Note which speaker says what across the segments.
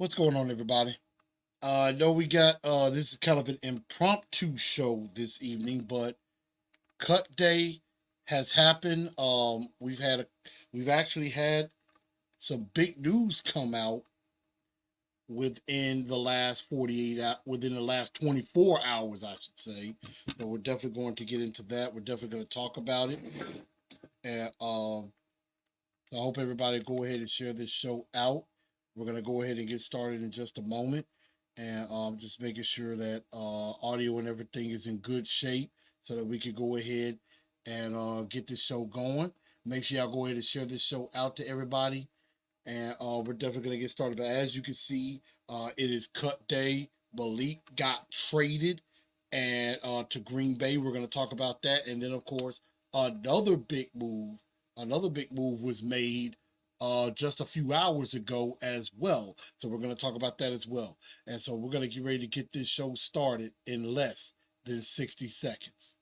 Speaker 1: What's going on, everybody? I know we got this is kind of an impromptu show this evening, but cut day has happened. We've actually had some big news come out within the last within the last 24 hours, I should say. So we're definitely going to get into that. We're definitely going to talk about it. And so I hope everybody go ahead and share this show out. We're going to go ahead and get started in just a moment. And just making sure that audio and everything is in good shape so that we can go ahead and get this show going. Make sure y'all go ahead and share this show out to everybody. And we're definitely going to get started. But as you can see, it is cut day. Malik got traded and to Green Bay. We're going to talk about that. And then, of course, another big move. Another big move was made just a few hours ago as well. So we're going to talk about that as well. And so we're going to get ready to get this show started in less than 60 seconds.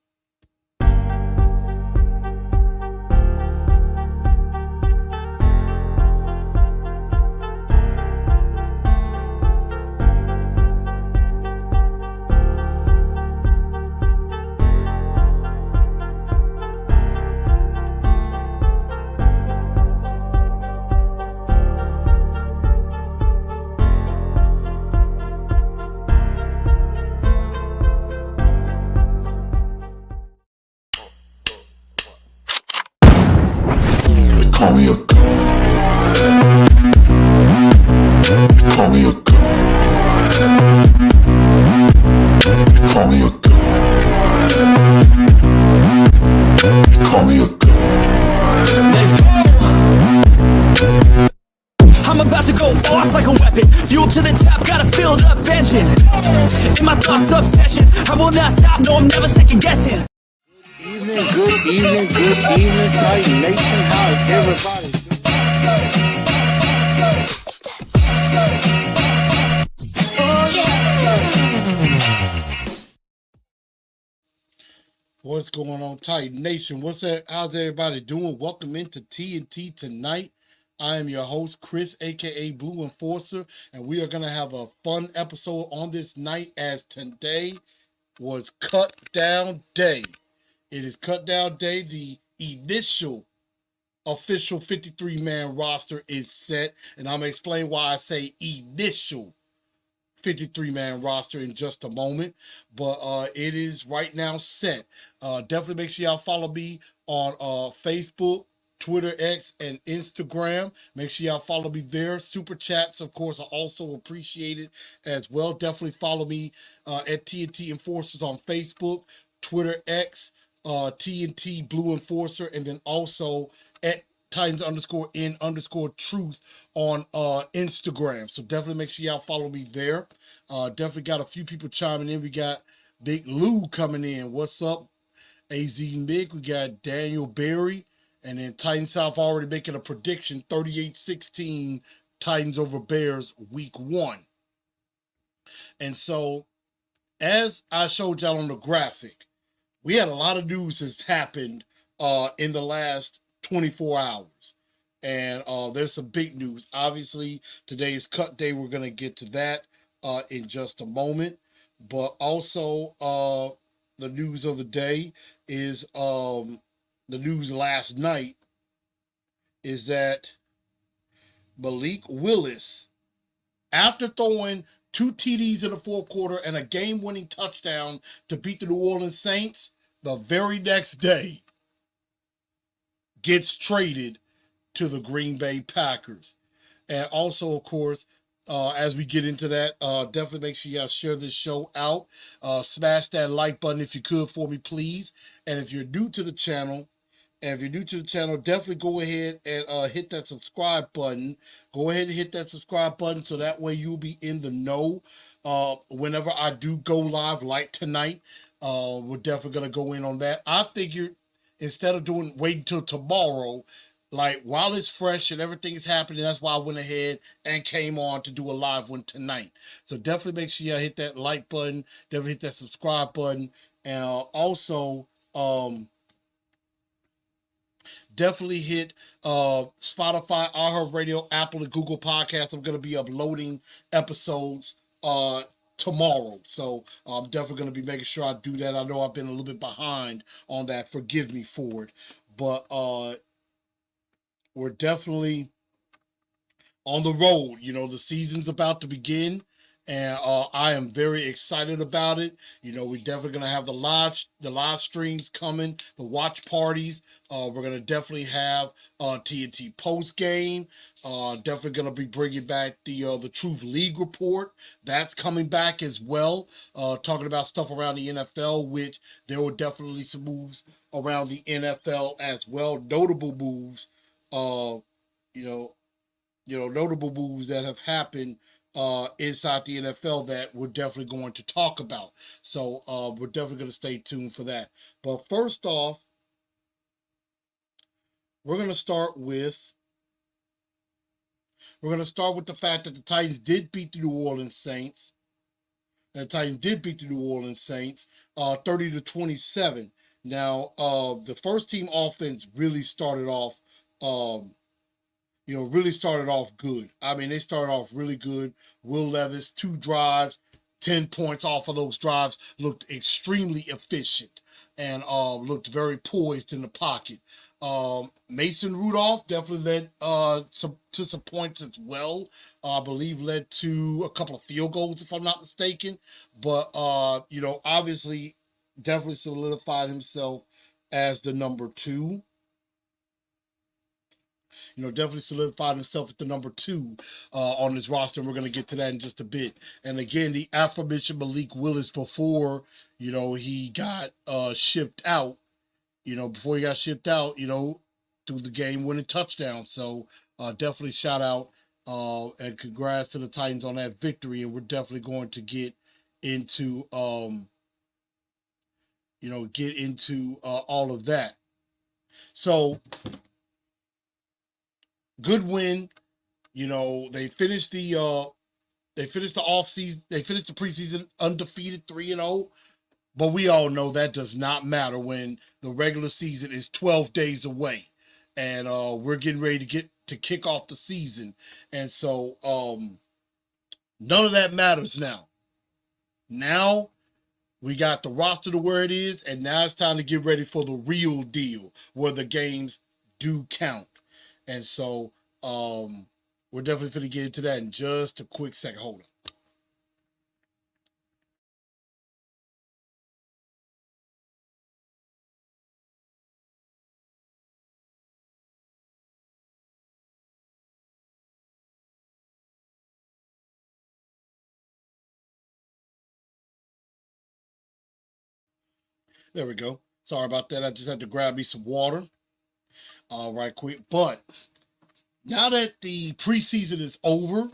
Speaker 2: Call me a god. Call me a god. Call me a god. Call me a god. Let's go. I'm about to go off like a weapon. Fuel to the top, got a filled up engine. In my thoughts, obsession. I will not stop, no, I'm never second guessing.
Speaker 3: Good evening, Titan Nation. How's everybody?
Speaker 1: What's going on, Titan Nation? How's everybody doing? Welcome into TNT tonight. I am your host, Chris, aka Blue Enforcer, and we are going to have a fun episode on this night as today was cut down day. It is cut down day. The initial official 53-man roster is set, and I'm going to explain why I say initial 53-man roster in just a moment, but it is right now set. Definitely make sure y'all follow me on Facebook, Twitter, X, and Instagram. Make sure y'all follow me there. Super chats, of course, are also appreciated as well. Definitely follow me at TNT Enforcers on Facebook, Twitter, X, TNT Blue Enforcer, and then also at Titans_in_truth on Instagram. So definitely make sure y'all follow me there. Definitely got a few people chiming in. We got Big Lou coming in. What's up, AZ Mick? We got Daniel Berry. And then Titan South already making a prediction, 38-16 Titans over Bears week 1. And so, as I showed y'all on the graphic, we had a lot of news that's happened in the last 24 hours. And there's some big news. Obviously, today's cut day. We're going to get to that in just a moment. But also, the news of the day is the news last night is that Malik Willis, after throwing 2 TDs in the fourth quarter and a game-winning touchdown to beat the New Orleans Saints, the very next day gets traded to the Green Bay Packers. And also, of course, as we get into that, definitely make sure y'all share this show out. Smash that like button if you could for me, please. And if you're new to the channel, definitely go ahead and hit that subscribe button. Go ahead and hit that subscribe button so that way you'll be in the know whenever I do go live like tonight. We're definitely going to go in on that. I figured instead of waiting till tomorrow, like while it's fresh and everything is happening, that's why I went ahead and came on to do a live one tonight. So definitely make sure you hit that like button, definitely hit that subscribe button, and also definitely hit Spotify, iHeartRadio, Apple, and Google Podcasts. I'm going to be uploading episodes tomorrow. So I'm definitely going to be making sure I do that. I know I've been a little bit behind on that. Forgive me for it. But we're definitely on the road. You know, the season's about to begin, and I am very excited about it. You know, we're definitely gonna have the live streams coming, the watch parties. We're gonna definitely have TNT post game. Definitely gonna be bringing back the Truth League report. That's coming back as well. Talking about stuff around the NFL, which there were definitely some moves around the NFL as well. Notable moves. You know, notable moves that have happened inside the NFL that we're definitely going to talk about. So we're definitely going to stay tuned for that. But first off, we're going to start with the fact that the Titans did beat the New Orleans Saints. The Titans did beat the New Orleans Saints 30-27. Now, the first team offense really started off really started off good. I mean, they started off really good. Will Levis, 2 drives, 10 points off of those drives, looked extremely efficient and looked very poised in the pocket. Mason Rudolph definitely led to some points as well. I believe led to a couple of field goals, if I'm not mistaken. But, obviously definitely solidified himself as the number 2. Definitely solidified himself as the number 2 on this roster, and we're going to get to that in just a bit. And again, the aforementioned Malik Willis before, he got shipped out, through the game-winning touchdown. So definitely shout out and congrats to the Titans on that victory, and we're definitely going to get into, all of that. So, good win. They finished the offseason. They finished the preseason undefeated 3-0. But we all know that does not matter when the regular season is 12 days away, and we're getting ready to kick off the season. And so none of that matters now. Now we got the roster to where it is, and now it's time to get ready for the real deal, where the games do count. And so we're definitely going to get into that in just a quick second. Hold on. There we go. Sorry about that. I just had to grab me some water right quick. But now that the preseason is over,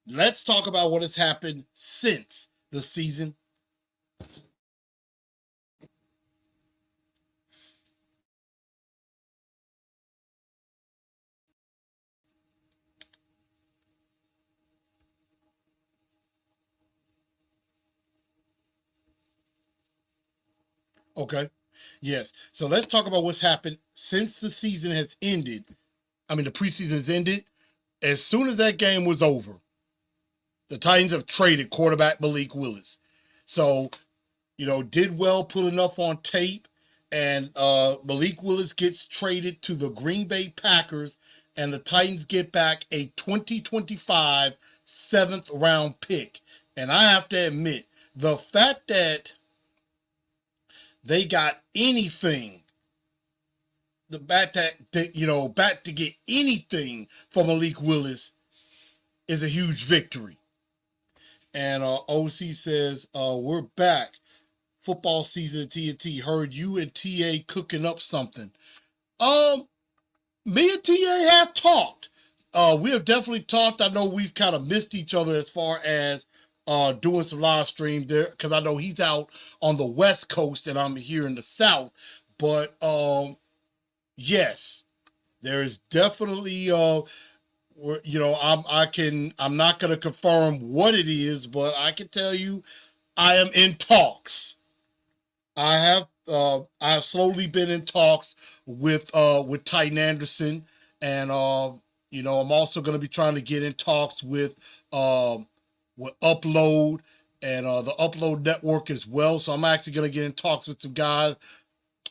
Speaker 1: let's talk about what has happened since the season. Okay. Yes. So let's talk about what's happened since the season has ended. I mean, the preseason has ended. As soon as that game was over, the Titans have traded quarterback Malik Willis. So, did well, put enough on tape, and Malik Willis gets traded to the Green Bay Packers, and the Titans get back a 2025 7th round pick. And I have to admit, the fact that they got anything, back to get anything from Malik Willis is a huge victory. And OC says, we're back. Football season at TNT. Heard you and TA cooking up something. Me and TA have talked. We have definitely talked. I know we've kind of missed each other as far as doing some live stream there, because I know he's out on the West Coast and I'm here in the South. But yes, there is definitely I'm not going to confirm what it is, but I can tell you I am in talks. I've slowly been in talks with Titan Anderson, and I'm also going to be trying to get in talks with Upload and the Upload Network as well. So I'm actually going to get in talks with some guys.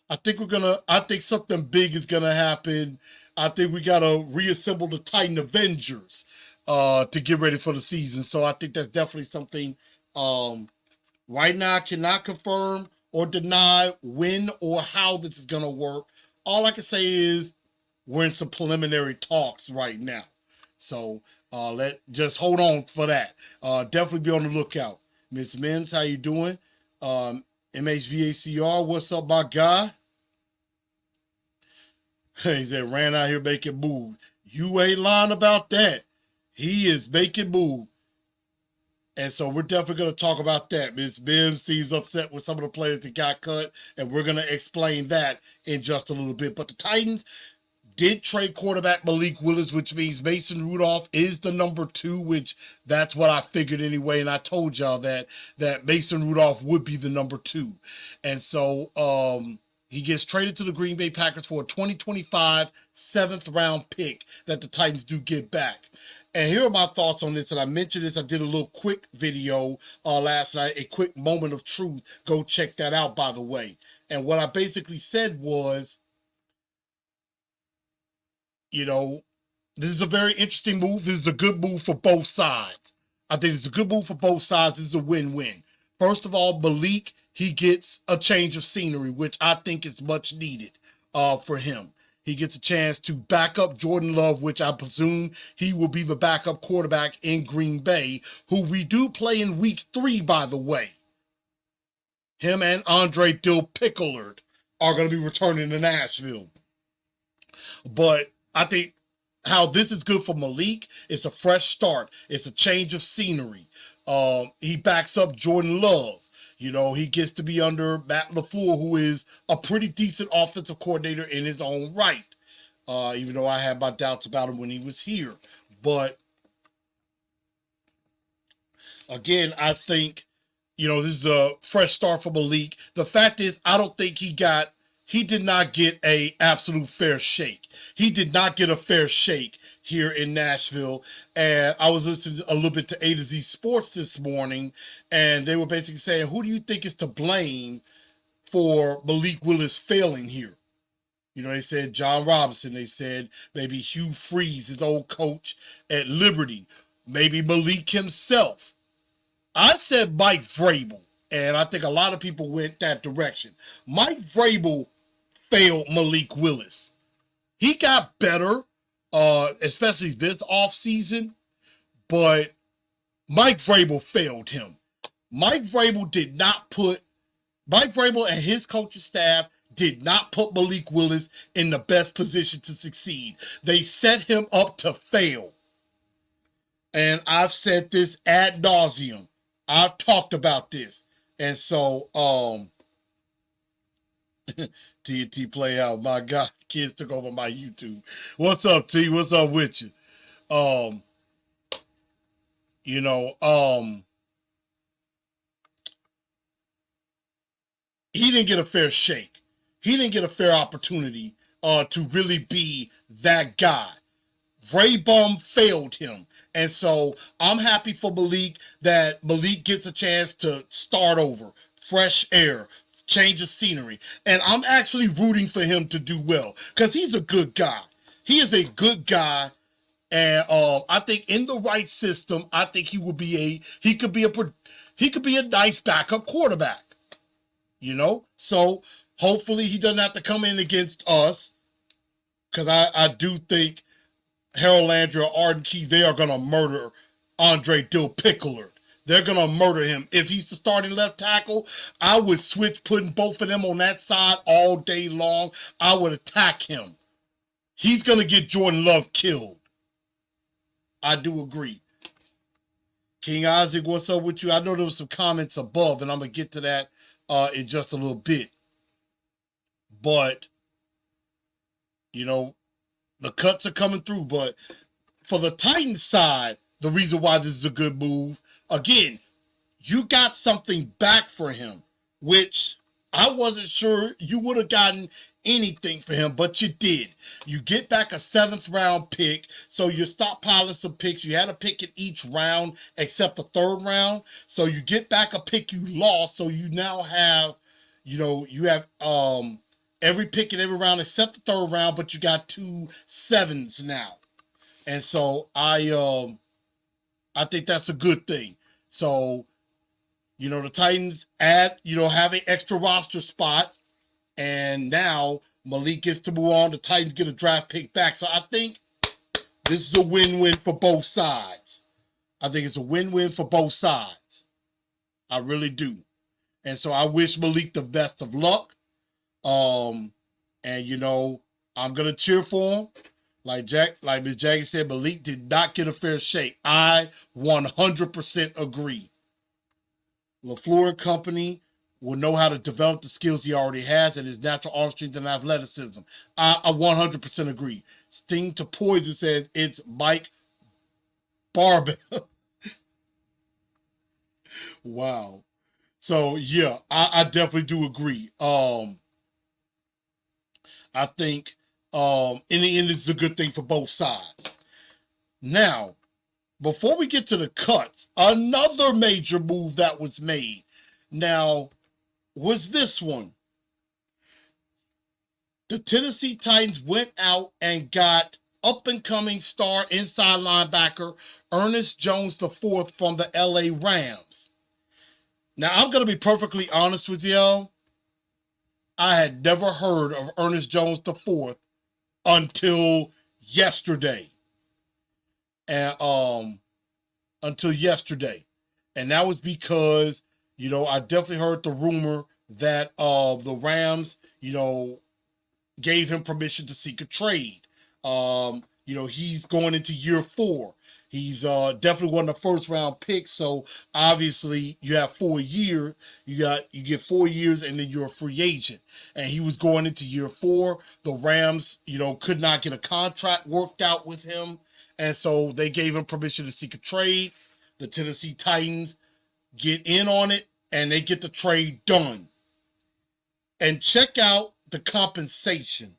Speaker 1: I think something big is gonna happen. I think we gotta reassemble the Titan Avengers to get ready for the season. So I think that's definitely something. Right now I cannot confirm or deny when or how this is gonna work. All I can say is we're in some preliminary talks right now. So let just hold on for that. Definitely be on the lookout. Miss Mims, how you doing? MHVACR, what's up, my guy? He said, ran out here making moves. You ain't lying about that. He is making moves. And so we're definitely going to talk about that. Ms. Mims seems upset with some of the players that got cut, and we're going to explain that in just a little bit. But the Titans did trade quarterback Malik Willis, which means Mason Rudolph is the number 2, which that's what I figured anyway. And I told y'all that Mason Rudolph would be the number 2. And so he gets traded to the Green Bay Packers for a 2025 7th round pick that the Titans do get back. And here are my thoughts on this. And I mentioned this. I did a little quick video last night, a quick moment of truth. Go check that out, by the way. And what I basically said was, this is a very interesting move. This is a good move for both sides. I think it's a good move for both sides. This is a win-win. First of all, Malik, he gets a change of scenery, which I think is much needed for him. He gets a chance to back up Jordan Love, which I presume he will be the backup quarterback in Green Bay, who we do play in week 3, by the way. Him and Andre Dill Pickellard are going to be returning to Nashville. But I think how this is good for Malik, it's a fresh start. It's a change of scenery. He backs up Jordan Love. He gets to be under Matt LaFleur, who is a pretty decent offensive coordinator in his own right, even though I had my doubts about him when he was here. But again, I think, this is a fresh start for Malik. The fact is, I don't think he did not get a absolute fair shake. He did not get a fair shake here in Nashville. And I was listening a little bit to A to Z Sports this morning, and they were basically saying, who do you think is to blame for Malik Willis failing here? They said John Robinson. They said maybe Hugh Freeze, his old coach at Liberty. Maybe Malik himself. I said Mike Vrabel, and I think a lot of people went that direction. Mike Vrabel failed Malik Willis. He got better, especially this offseason, but Mike Vrabel failed him. Mike Vrabel and his coaching staff did not put Malik Willis in the best position to succeed. They set him up to fail. And I've said this ad nauseum. I've talked about this. And so, TNT play out. My God, kids took over my YouTube. What's up, T? What's up with you? He didn't get a fair shake. He didn't get a fair opportunity to really be that guy. Vrabel failed him. And so I'm happy for Malik that Malik gets a chance to start over, fresh air, change of scenery. And I'm actually rooting for him to do well because he's a good guy. He is a good guy. And I think in the right system, I think he could be a nice backup quarterback. So hopefully he doesn't have to come in against us, because I do think Harold Landry or Arden Key, they are going to murder Andre Dill Pickellard. They're going to murder him. If he's the starting left tackle, I would switch putting both of them on that side all day long. I would attack him. He's going to get Jordan Love killed. I do agree. King Isaac, what's up with you? I know there was some comments above, and I'm going to get to that in just a little bit. But, the cuts are coming through. But for the Titans side, the reason why this is a good move, again, you got something back for him, which I wasn't sure you would have gotten anything for him, but you did. You get back a 7th round pick, so you're stockpiling some picks. You had a pick in each round except the 3rd round, so you get back a pick you lost, so you now have, you have every pick in every round except the 3rd round, but you got 2 7s now. And so I think that's a good thing. So, the Titans have an extra roster spot, and now Malik gets to move on. The Titans get a draft pick back. So I think this is a win-win for both sides. I think it's a win-win for both sides. I really do. And so I wish Malik the best of luck. And I'm gonna cheer for him. Like Miss Jackie said, Malik did not get a fair shake. I 100% agree. LaFleur and company will know how to develop the skills he already has and his natural arm strength and athleticism. I 100% agree. Sting to Poison says it's Mike Barbell. Wow. So yeah, I definitely do agree. I think in the end, this is a good thing for both sides. Now, before we get to the cuts, another major move that was made now was this one. The Tennessee Titans went out and got up-and-coming star inside linebacker Ernest Jones IV from the LA Rams. Now, I'm going to be perfectly honest with y'all. I had never heard of Ernest Jones IV until yesterday. And and that was because I definitely heard the rumor that the Rams gave him permission to seek a trade. He's going into year 4. He's definitely one of the 1st round picks, so obviously you have 4 years. You get 4 years and then you're a free agent. And he was going into year 4. The Rams could not get a contract worked out with him. And so they gave him permission to seek a trade. The Tennessee Titans get in on it, and they get the trade done. And check out the compensation.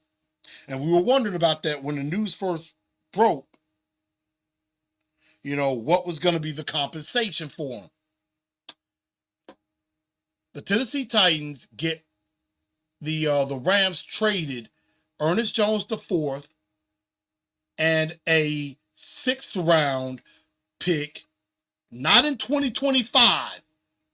Speaker 1: And we were wondering about that when the news first broke, what was going to be the compensation for him. The Tennessee Titans get the Rams traded Ernest Jones IV and a 6th round pick, not in 2025,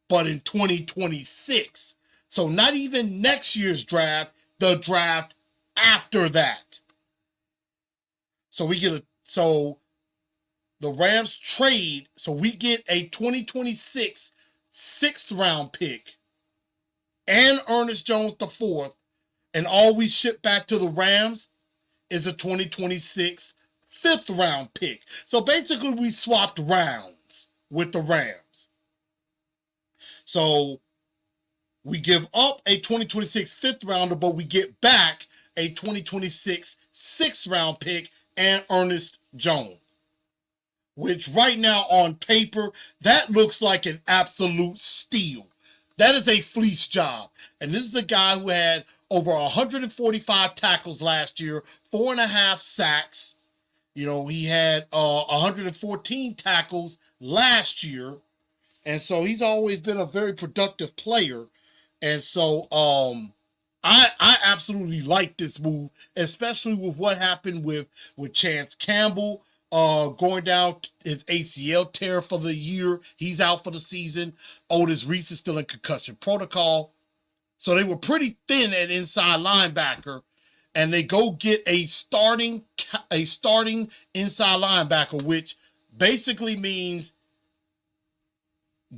Speaker 1: but in 2026. So not even next year's draft, the draft after that. So the Rams trade, so we get a 2026 6th round pick and Ernest Jones IV, and all we ship back to the Rams is a 2026 5th round pick. So basically we swapped rounds with the Rams. So we give up a 2026 5th rounder, but we get back a 2026 6th round pick and Ernest Jones, which right now on paper, that looks like an absolute steal. That is a fleece job. And this is a guy who had over 145 tackles last year, 4.5 sacks. He had 114 tackles last year. And so he's always been a very productive player. And so I absolutely like this move, especially with what happened with Chance Campbell going down his ACL tear for the year. He's out for the season. Otis Reese is still in concussion protocol. So they were pretty thin at inside linebacker, and they go get a starting inside linebacker, which basically means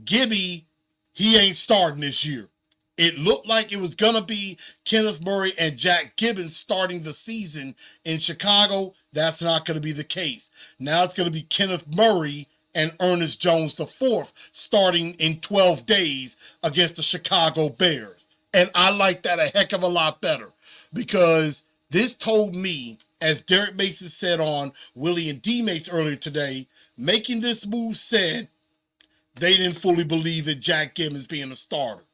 Speaker 1: Gibby, he ain't starting this year. It looked like it was going to be Kenneth Murray and Jack Gibbons starting the season in Chicago. That's not going to be the case. Now it's going to be Kenneth Murray and Ernest Jones IV starting in 12 days against the Chicago Bears. And I like that a heck of a lot better, because this told me, as Derek Mason said on Willie and D Mace earlier today, making this move said they didn't fully believe in Jack Gibbons being a starter.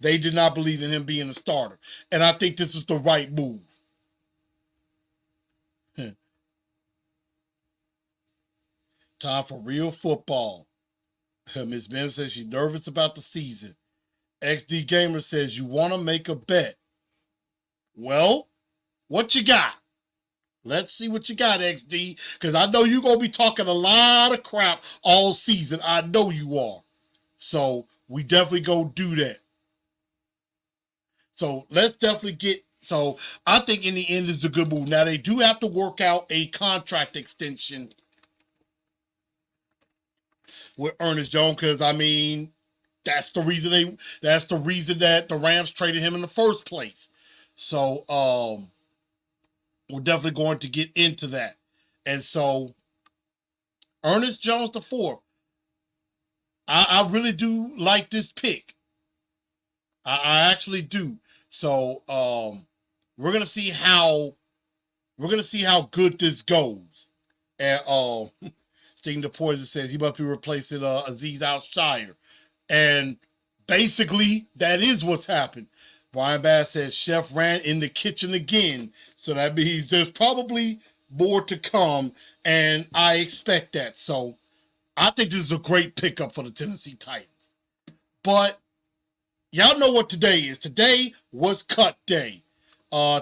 Speaker 1: They did not believe in him being a starter. And I think this is the right move. Time for real football. Ms. Bim says she's nervous about the season. XD Gamer says, you want to make a bet. Well, what you got? Let's see what you got, XD, because I know you're going to be talking a lot of crap all season. I know you are. So we definitely go do that. So let's definitely get, so I think in the end is a good move. Now they do have to work out a contract extension with Ernest Jones, because I mean, that's the reason that the Rams traded him in the first place. So we're definitely going to get into that. And so Ernest Jones the fourth, I really do like this pick. I actually do. So we're gonna see how good this goes. And Sting the Poison says he must be replacing Aziz Al-Shire. And basically that is what's happened. Brian Bass says Chef ran in the kitchen again. So that means there's probably more to come, and I expect that. So I think this is a great pickup for the Tennessee Titans. But y'all know what today is. Today was cut day.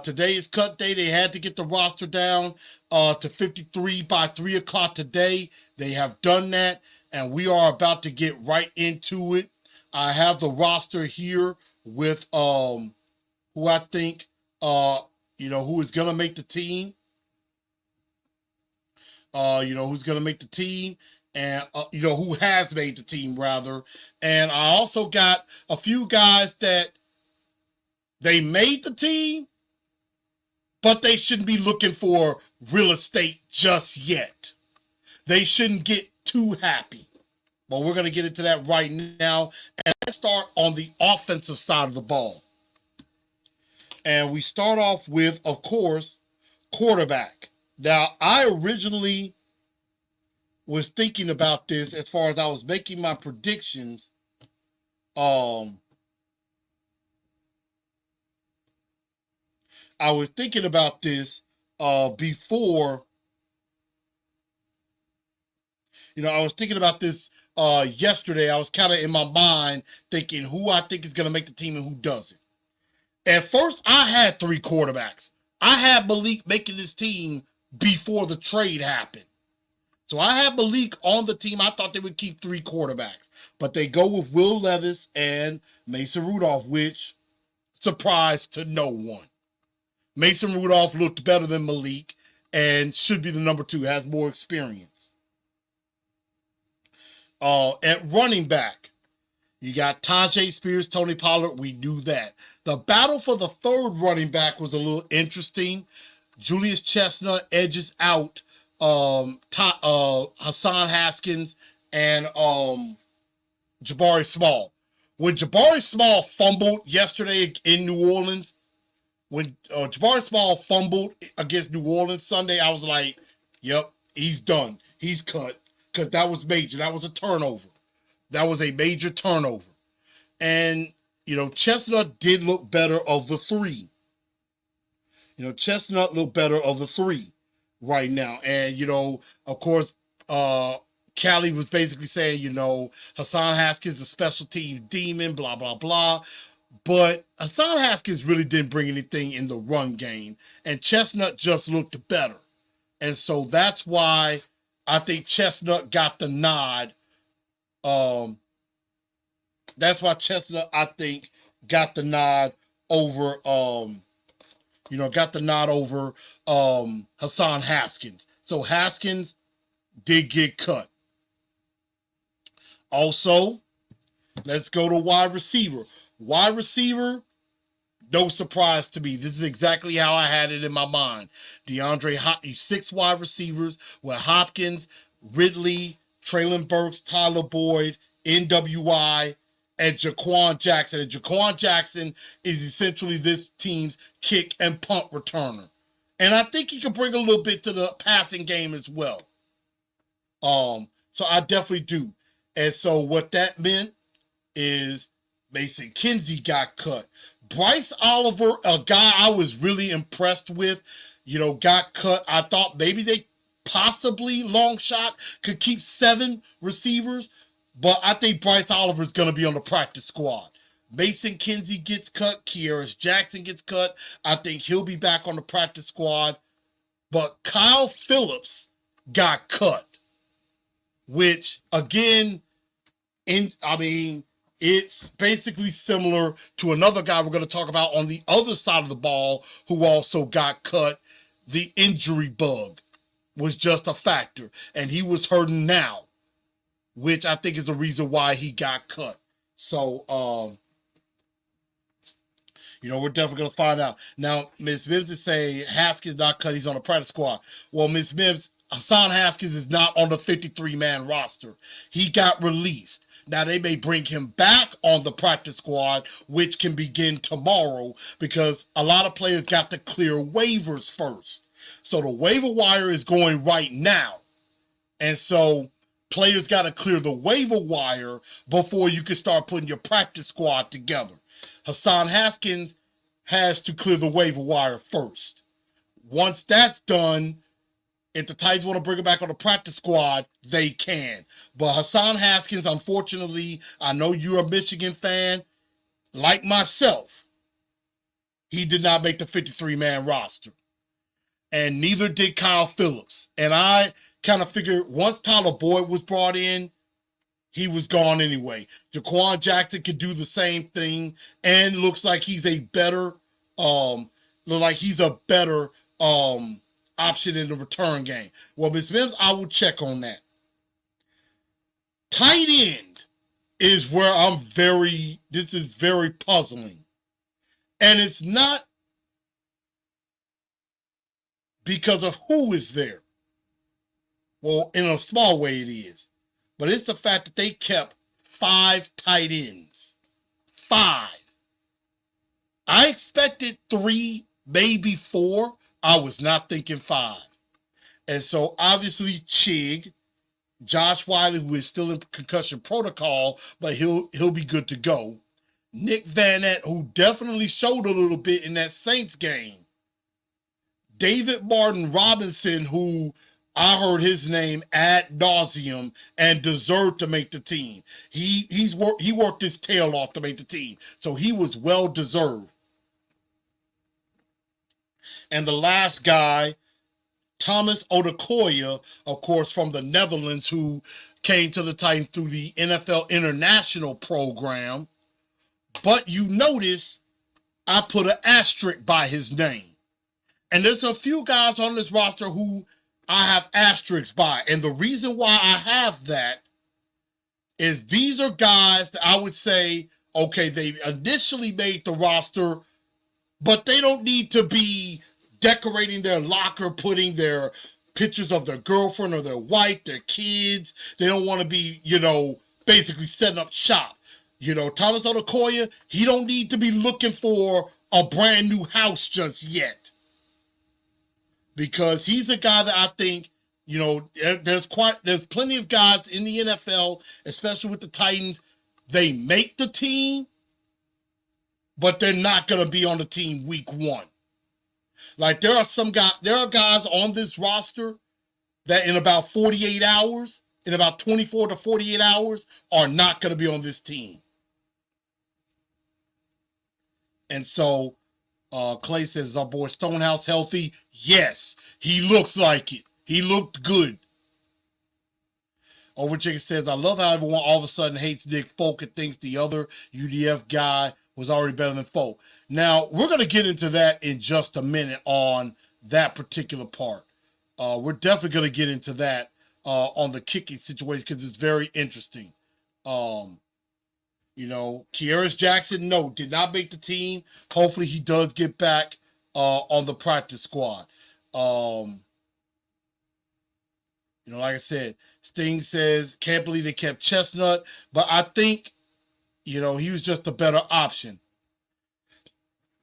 Speaker 1: Today is cut day. They had to get the roster down to 53 by 3 o'clock today. They have done that, and we are about to get right into it. I have the roster here with who I think who is gonna make the team. Who's gonna make the team, and who has made the team rather. And I also got a few guys that they made the team, but they shouldn't be looking for real estate just yet. They shouldn't get too happy. But we're going to get into that right now. And let's start on the offensive side of the ball. And we start off with, of course, quarterback. Now, I originally was thinking about this as far as I was making my predictions. I was thinking about this before. I was thinking about this yesterday. I was kind of in my mind thinking who I think is going to make the team and who doesn't. At first, I had 3 quarterbacks. I had Malik making this team before the trade happened. So I had Malik on the team. I thought they would keep 3 quarterbacks. But they go with Will Levis and Mason Rudolph, which surprised to no one. Mason Rudolph looked better than Malik and should be the number 2, has more experience. At running back, you got Tajay Spears, Tony Pollard. We knew that. The battle for the 3rd running back was a little interesting. Julius Chestnut edges out Hassan Haskins and Jabari Small. When Jabari Small fumbled yesterday in New Orleans, when Jabari Small fumbled against New Orleans Sunday, I was like, yep, he's done. He's cut. Because that was major. That was a turnover. That was a major turnover. And, Chestnut did look better of the 3. Chestnut looked better of the 3 right now. And, of course, Callie was basically saying, Hassan Haskins is a special team demon, blah, blah, blah. But Hassan Haskins really didn't bring anything in the run game. And Chestnut just looked better. And so that's why I think Chestnut got the nod. That's why Chestnut, I think, got the nod over, Hassan Haskins. So Haskins did get cut. Also, let's go to wide receiver. Wide receiver, no surprise to me. This is exactly how I had it in my mind. 6 wide receivers with Hopkins, Ridley, Traylon Burks, Tyler Boyd, NWI, and Jaquan Jackson. And Jaquan Jackson is essentially this team's kick and punt returner. And I think he can bring a little bit to the passing game as well. So I definitely do. And so what that meant is Mason Kinsey got cut. Bryce Oliver, a guy I was really impressed with, got cut. I thought maybe they possibly, long shot, could keep 7 receivers, but I think Bryce Oliver is going to be on the practice squad. Mason Kinsey gets cut. Kearis Jackson gets cut. I think he'll be back on the practice squad. But Kyle Phillips got cut, which, again, it's basically similar to another guy we're going to talk about on the other side of the ball who also got cut. The injury bug was just a factor, and he was hurting now, which I think is the reason why he got cut. So, we're definitely going to find out. Now, Ms. Mims is saying Haskins not cut, he's on the practice squad. Well, Ms. Mims, Hassan Haskins is not on the 53-man roster. He got released. Now, they may bring him back on the practice squad, which can begin tomorrow, because a lot of players got to clear waivers first. So the waiver wire is going right now. And so players got to clear the waiver wire before you can start putting your practice squad together. Hassan Haskins has to clear the waiver wire first. Once that's done, if the Titans want to bring him back on the practice squad, they can. But Hassan Haskins, unfortunately, I know you're a Michigan fan, like myself, he did not make the 53-man roster. And neither did Kyle Phillips. And I kind of figured once Tyler Boyd was brought in, he was gone anyway. Jaquan Jackson could do the same thing, and looks like he's a better, option in the return game. Well, Ms. Mims, I will check on that. Tight end is where this is very puzzling. And it's not because of who is there. Well, in a small way it is. But it's the fact that they kept 5 tight ends. 5. I expected 3, maybe 4. I was not thinking 5. And so obviously Chig, Josh Wiley, who is still in concussion protocol, but he'll be good to go. Nick Vanette, who definitely showed a little bit in that Saints game. David Martin Robinson, who I heard his name ad nauseum and deserved to make the team. He worked his tail off to make the team, so he was well deserved. And the last guy, Thomas Odukoya, of course, from the Netherlands, who came to the Titans through the NFL International program. But you notice I put an asterisk by his name. And there's a few guys on this roster who I have asterisks by. And the reason why I have that is these are guys that I would say, okay, they initially made the roster, but they don't need to be decorating their locker, putting their pictures of their girlfriend or their wife, their kids. They don't want to be, basically setting up shop. Thomas Odukoya, he don't need to be looking for a brand new house just yet. Because he's a guy that I think, there's plenty of guys in the NFL, especially with the Titans, they make the team, but they're not going to be on the team week 1. Like there are guys on this roster that in about 48 hours, in about 24 to 48 hours, are not going to be on this team. And so Clay says, is our boy Stonehouse healthy? Yes, he looks like it. He looked good. Overchicken says, I love how everyone all of a sudden hates Nick Folk and thinks the other UDF guy was already better than Folk. Now, we're going to get into that in just a minute on that particular part. We're definitely going to get into that on the kicking situation because it's very interesting. Kearis Jackson, no, did not make the team. Hopefully he does get back on the practice squad. Like I said, Sting says, can't believe they kept Chestnut, but I think, he was just a better option.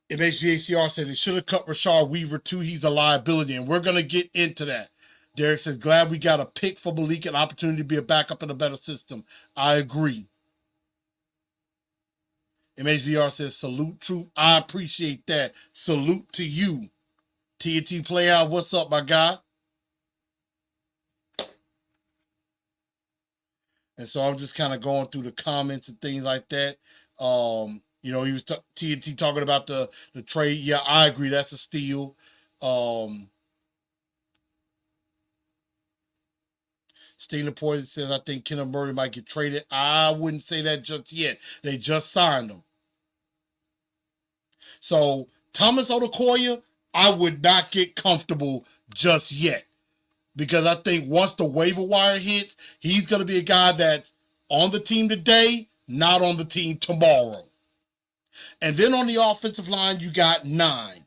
Speaker 1: MHVACR said they should have cut Rashard Weaver too. He's a liability, and we're going to get into that. Derek says, glad we got a pick for Malik, an opportunity to be a backup in a better system. I agree. MHVR says, salute truth. I appreciate that. Salute to you. TNT Play Out, what's up, my guy? And so I'm just kind of going through the comments and things like that. You know, he was TNT talking about the trade. Yeah, I agree. That's a steal. Stina Poison says, I think Kenneth Murray might get traded. I wouldn't say that just yet. They just signed him. So Thomas Odukoya, I would not get comfortable just yet. Because I think once the waiver wire hits, he's going to be a guy that's on the team today, not on the team tomorrow. And then on the offensive line, you got 9.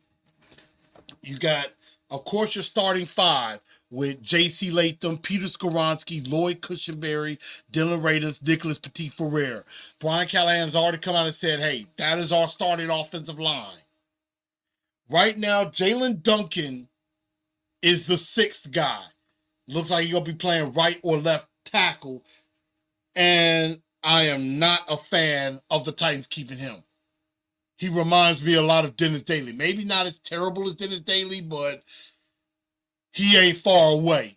Speaker 1: You got, of course, your starting 5 with J.C. Latham, Peter Skoronski, Lloyd Cushenberry, Dylan Radins, Nicholas Petit-Ferrer. Brian Callahan has already come out and said, hey, that is our starting offensive line. Right now, Jalen Duncan is the 6th guy. Looks like he's going to be playing right or left tackle. And I am not a fan of the Titans keeping him. He reminds me a lot of Dennis Daly. Maybe not as terrible as Dennis Daly, but he ain't far away.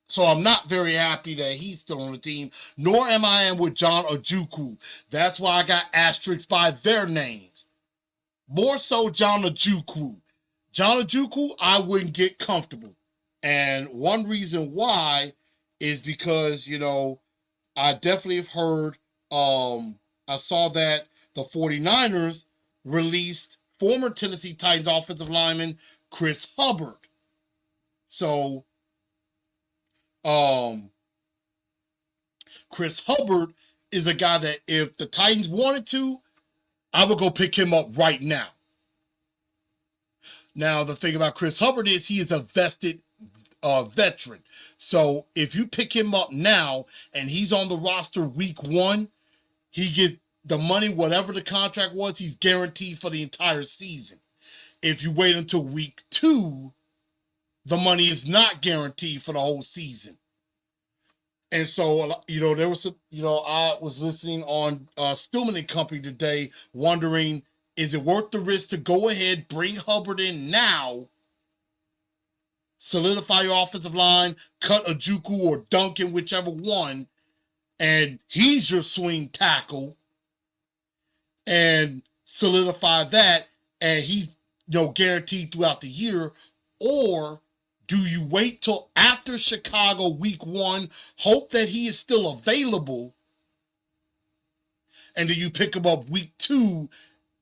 Speaker 1: So I'm not very happy that he's still on the team, nor am I with John Ojukwu. That's why I got asterisks by their names. More so John Ojukwu. John Ojukwu, I wouldn't get comfortable. And one reason why is because, you know, I definitely have heard, I saw that the 49ers released former Tennessee Titans offensive lineman Chris Hubbard. So, Chris Hubbard is a guy that if the Titans wanted to, I would go pick him up right now. Now, the thing about Chris Hubbard is he is a vested veteran. So if you pick him up now and he's on the roster week 1, he gets the money, whatever the contract was, he's guaranteed for the entire season. If you wait until week 2, the money is not guaranteed for the whole season. And so, you know, there was some, you know, I was listening on Stillman and Company today, wondering, is it worth the risk to go ahead, bring Hubbard in now, solidify your offensive line, cut Ojukwu or Duncan, whichever one, and he's your swing tackle, and solidify that, and he's, you know, guaranteed throughout the year? Or do you wait till after Chicago week 1, hope that he is still available, and then you pick him up week 2,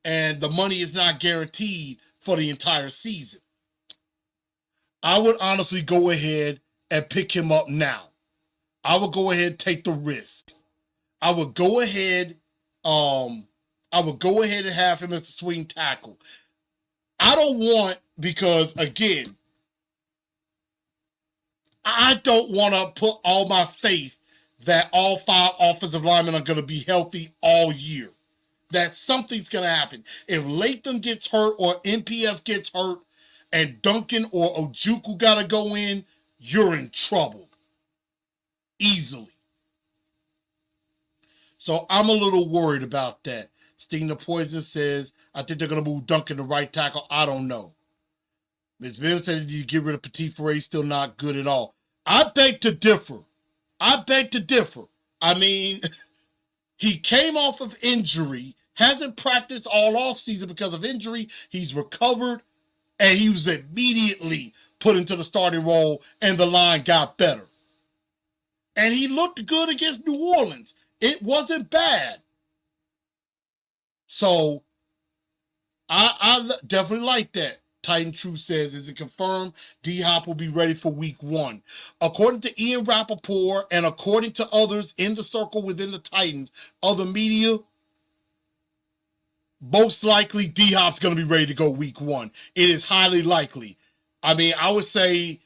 Speaker 1: and the money is not guaranteed for the entire season? I would honestly go ahead and pick him up now. I would go ahead and take the risk. I would go ahead and have him as a swing tackle. I don't want, because again, I don't want to put all my faith that all 5 offensive linemen are going to be healthy all year. That something's going to happen. If Latham gets hurt or NPF gets hurt and Duncan or Ojukwu got to go in, you're in trouble. Easily. So I'm a little worried about that. Sting the Poison says, I think they're going to move Duncan to right tackle. I don't know. Ms. Bim said, you get rid of Petit-Ferrer, still not good at all. I beg to differ. I mean, he came off of injury, hasn't practiced all offseason because of injury. He's recovered, and he was immediately put into the starting role, and the line got better. And he looked good against New Orleans. It wasn't bad. So, I definitely like that. Titan Truth says, is it confirmed D-Hop will be ready for week 1? According to Ian Rappaport and according to others in the circle within the Titans, other media, most likely D-Hop's going to be ready to go week 1. It is highly likely. I mean, I would say,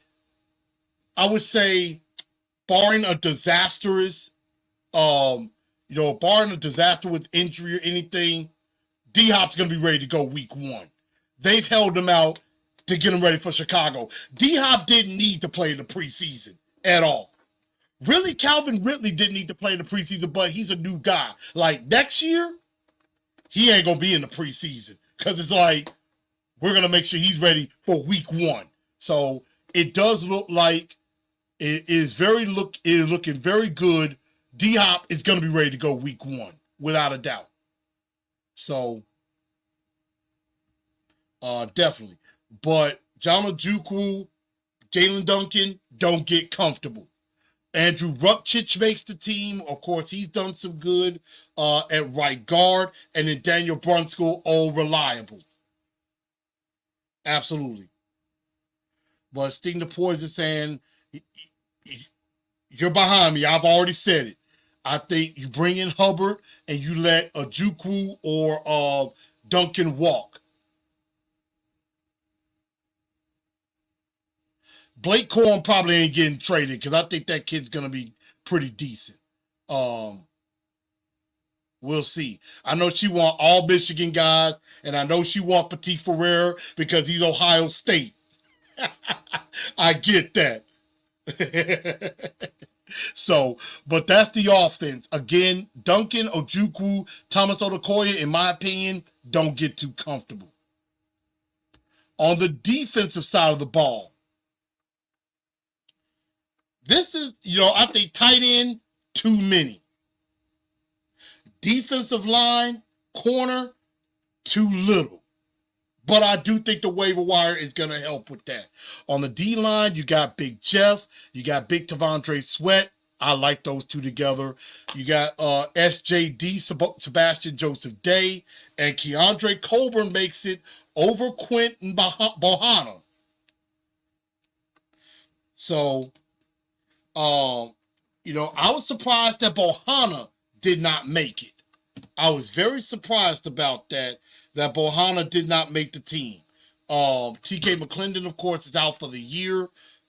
Speaker 1: barring a disastrous, barring a disaster with injury or anything, D-Hop's going to be ready to go week 1. They've held him out to get him ready for Chicago. D-Hop didn't need to play in the preseason at all. Really, Calvin Ridley didn't need to play in the preseason, but he's a new guy. Like, next year, he ain't gonna be in the preseason because it's like we're gonna make sure he's ready for week 1. So it does look like it is looking very good. D-Hop is gonna be ready to go week 1 without a doubt. So definitely. But John Ojukwu, Jalen Duncan don't get comfortable. Andrew Rupchich makes the team. Of course, he's done some good at right guard. And then Daniel Brunskill, all reliable. Absolutely. But Sting the Poison saying, you're behind me. I've already said it. I think you bring in Hubbard and you let Ojukwu or Duncan walk. Blake Corum probably ain't getting traded because I think that kid's going to be pretty decent. We'll see. I know she want all Michigan guys, and I know she want Petit Ferrer because he's Ohio State. I get that. So, but that's the offense. Again, Duncan, Ojukwu, Thomas Odukoya, in my opinion, don't get too comfortable. On the defensive side of the ball, this is, I think tight end, too many. Defensive line, corner, too little. But I do think the waiver wire is going to help with that. On the D-line, you got Big Jeff. You got Big Tavondre Sweat. I like those two together. You got SJD, Sebastian Joseph Day. And Keandre Colburn makes it over Quentin Bohanna. So, I was surprised that Bohanna did not make it. I was very surprised about that Bohanna did not make the team. TK McClendon, of course, is out for the year.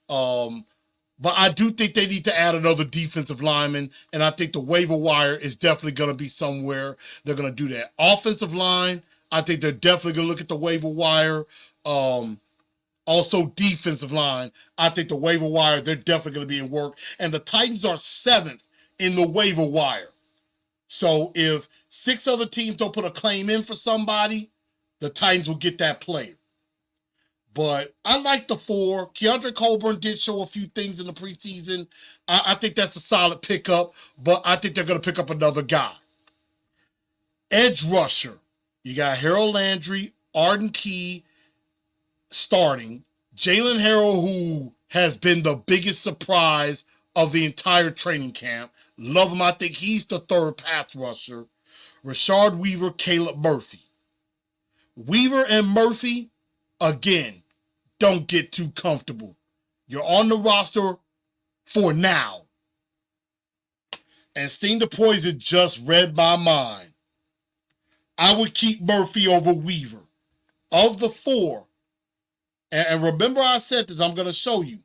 Speaker 1: But I do think they need to add another defensive lineman, and I think the waiver wire is definitely going to be somewhere they're going to do that. Offensive line, I think they're definitely going to look at the waiver wire. Also, defensive line, I think the waiver wire, they're definitely going to be in work. And the Titans are 7th in the waiver wire. So if 6 other teams don't put a claim in for somebody, the Titans will get that player. But I like the 4. Keandre Colburn did show a few things in the preseason. I think that's a solid pickup, but I think they're going to pick up another guy. Edge rusher. You got Harold Landry, Arden Key starting. Jalen Harrell, who has been the biggest surprise of the entire training camp. Love him. I think he's the 3rd pass rusher. Rashard Weaver, Caleb Murphy. Weaver and Murphy, again, don't get too comfortable. You're on the roster for now. And Sting the Poison just read my mind. I would keep Murphy over Weaver. Of the 4, and remember I said this, I'm going to show you.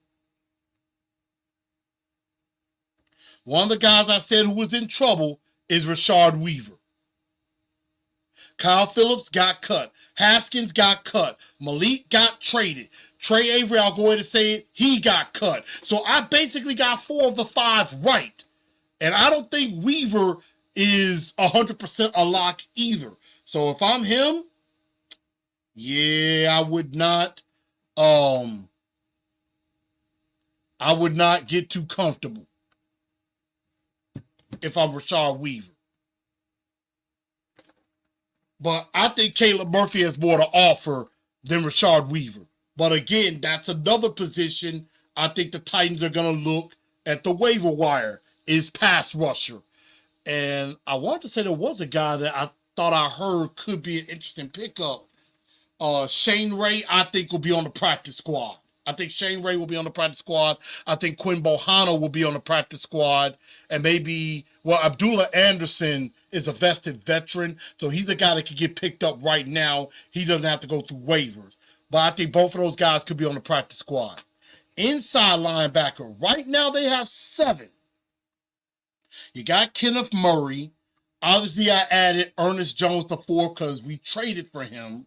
Speaker 1: One of the guys I said who was in trouble is Rashard Weaver. Kyle Phillips got cut. Haskins got cut. Malik got traded. Trey Avery, I'll go ahead and say it, he got cut. So I basically got 4 of the 5 right. And I don't think Weaver is 100% a lock either. So if I'm him, yeah, I would not get too comfortable if I'm Rashard Weaver. But I think Caleb Murphy has more to offer than Rashard Weaver. But again, that's another position I think the Titans are going to look at the waiver wire is pass rusher. And I wanted to say there was a guy that I thought I heard could be an interesting pickup. Shane Ray, I think, will be on the practice squad. I think Shane Ray will be on the practice squad. I think Quinn Bohanna will be on the practice squad. And maybe, Abdullah Anderson is a vested veteran, so he's a guy that can get picked up right now. He doesn't have to go through waivers. But I think both of those guys could be on the practice squad. Inside linebacker, right now they have 7. You got Kenneth Murray. Obviously, I added Ernest Jones to 4 because we traded for him.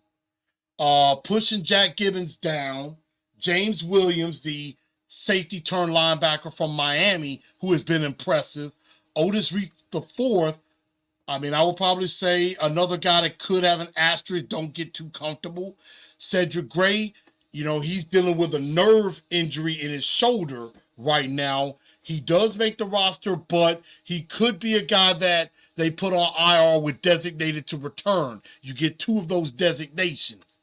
Speaker 1: Pushing Jack Gibbons down. James Williams, the safety turn linebacker from Miami, who has been impressive. Otis Reed the 4th, I mean, I would probably say another guy that could have an asterisk, don't get too comfortable. Cedric Gray, he's dealing with a nerve injury in his shoulder right now. He does make the roster, but he could be a guy that they put on IR with designated to return. You get 2 of those designations.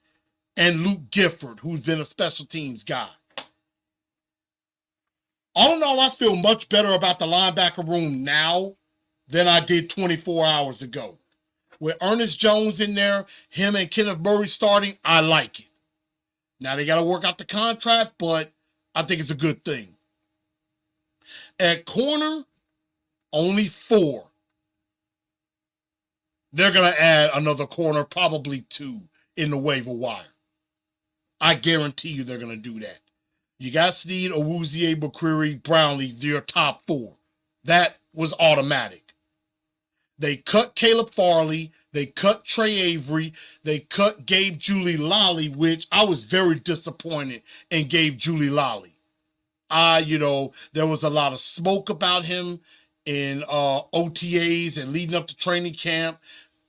Speaker 1: And Luke Gifford, who's been a special teams guy. All in all, I feel much better about the linebacker room now than I did 24 hours ago. With Ernest Jones in there, him and Kenneth Murray starting, I like it. Now they got to work out the contract, but I think it's a good thing. At corner, only 4. They're going to add another corner, probably 2, in the waiver wire. I guarantee you they're going to do that. You got Snead, Awuzie, McCreary, Brownlee, your top 4. That was automatic. They cut Caleb Farley. They cut Trey Avery. They cut Gabe Julie-Lally, which I was very disappointed in Gabe Julie-Lally. There was a lot of smoke about him in OTAs and leading up to training camp.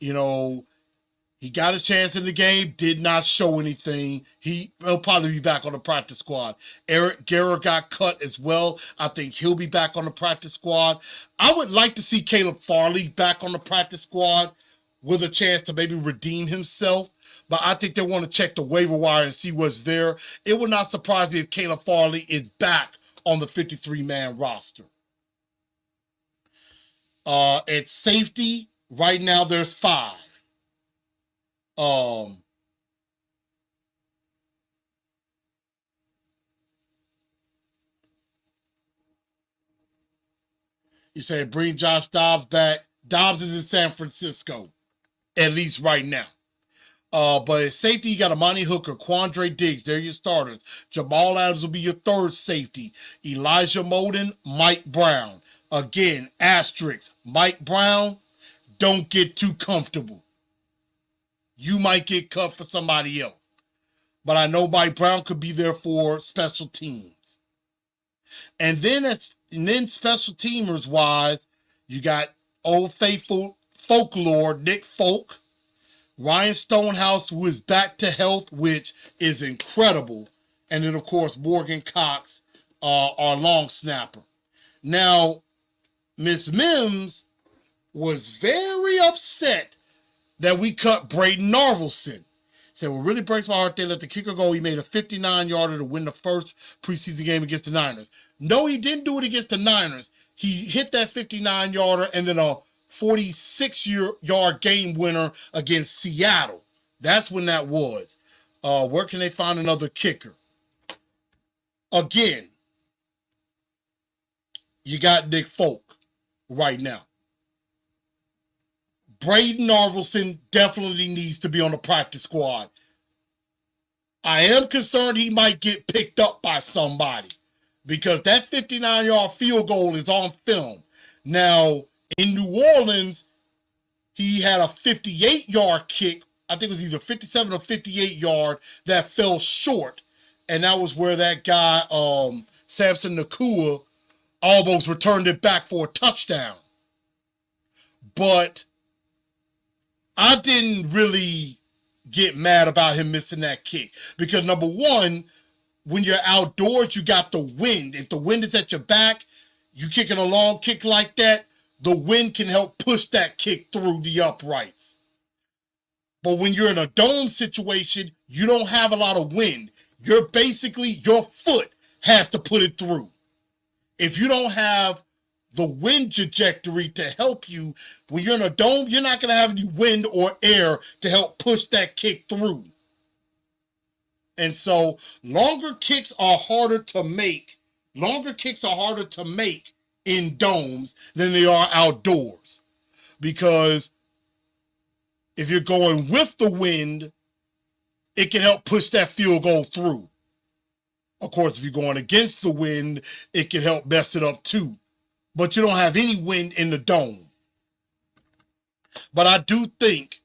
Speaker 1: He got his chance in the game, did not show anything. He'll probably be back on the practice squad. Eric Guerra got cut as well. I think he'll be back on the practice squad. I would like to see Caleb Farley back on the practice squad with a chance to maybe redeem himself. But I think they want to check the waiver wire and see what's there. It would not surprise me if Caleb Farley is back on the 53-man roster. At safety, right now there's 5. You say bring Josh Dobbs back. Dobbs is in San Francisco, at least right now. But at safety, you got Amani Hooker, Quandre Diggs. They're your starters. Jamal Adams will be your 3rd safety. Elijah Molden, Mike Brown. Again, asterisk. Mike Brown, don't get too comfortable. You might get cut for somebody else. But I know Mike Brown could be there for special teams. And then special teamers wise, you got Old Faithful Folklore, Nick Folk, Ryan Stonehouse, who is back to health, which is incredible. And then, of course, Morgan Cox, our long snapper. Now, Miss Mims was very upset that we cut Braden Narvelson. Said, what really breaks my heart, they let the kicker go. He made a 59-yarder to win the first preseason game against the Niners. No, he didn't do it against the Niners. He hit that 59-yarder and then a 46-yard game winner against Seattle. That's when that was. Where can they find another kicker? Again, you got Nick Folk right now. Braden Narvelson definitely needs to be on the practice squad. I am concerned he might get picked up by somebody because that 59-yard field goal is on film. Now, in New Orleans, he had a 58-yard kick. I think it was either 57 or 58-yard that fell short. And that was where that guy, Samson Nakua, almost returned it back for a touchdown. But I didn't really get mad about him missing that kick because, number one, when you're outdoors, you got the wind. If the wind is at your back, you kicking a long kick like that, the wind can help push that kick through the uprights. But when you're in a dome situation, you don't have a lot of wind. Your foot has to put it through. If you don't have the wind trajectory to help you, when you're in a dome, you're not going to have any wind or air to help push that kick through. And so longer kicks are harder to make. Longer kicks are harder to make in domes than they are outdoors. Because if you're going with the wind, it can help push that field goal through. Of course, if you're going against the wind, it can help mess it up too. But you don't have any wind in the dome. But I do think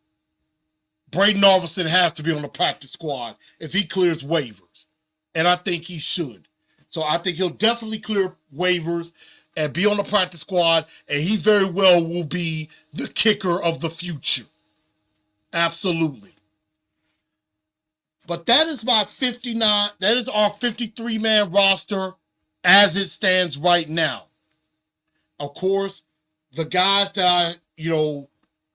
Speaker 1: Braden Narvelson has to be on the practice squad if he clears waivers. And I think he should. So I think he'll definitely clear waivers. and be on the practice squad, and he very well will be the kicker of the future. Absolutely. But that is my 59, that is our 53-man roster as it stands right now. Of course, the guys that I,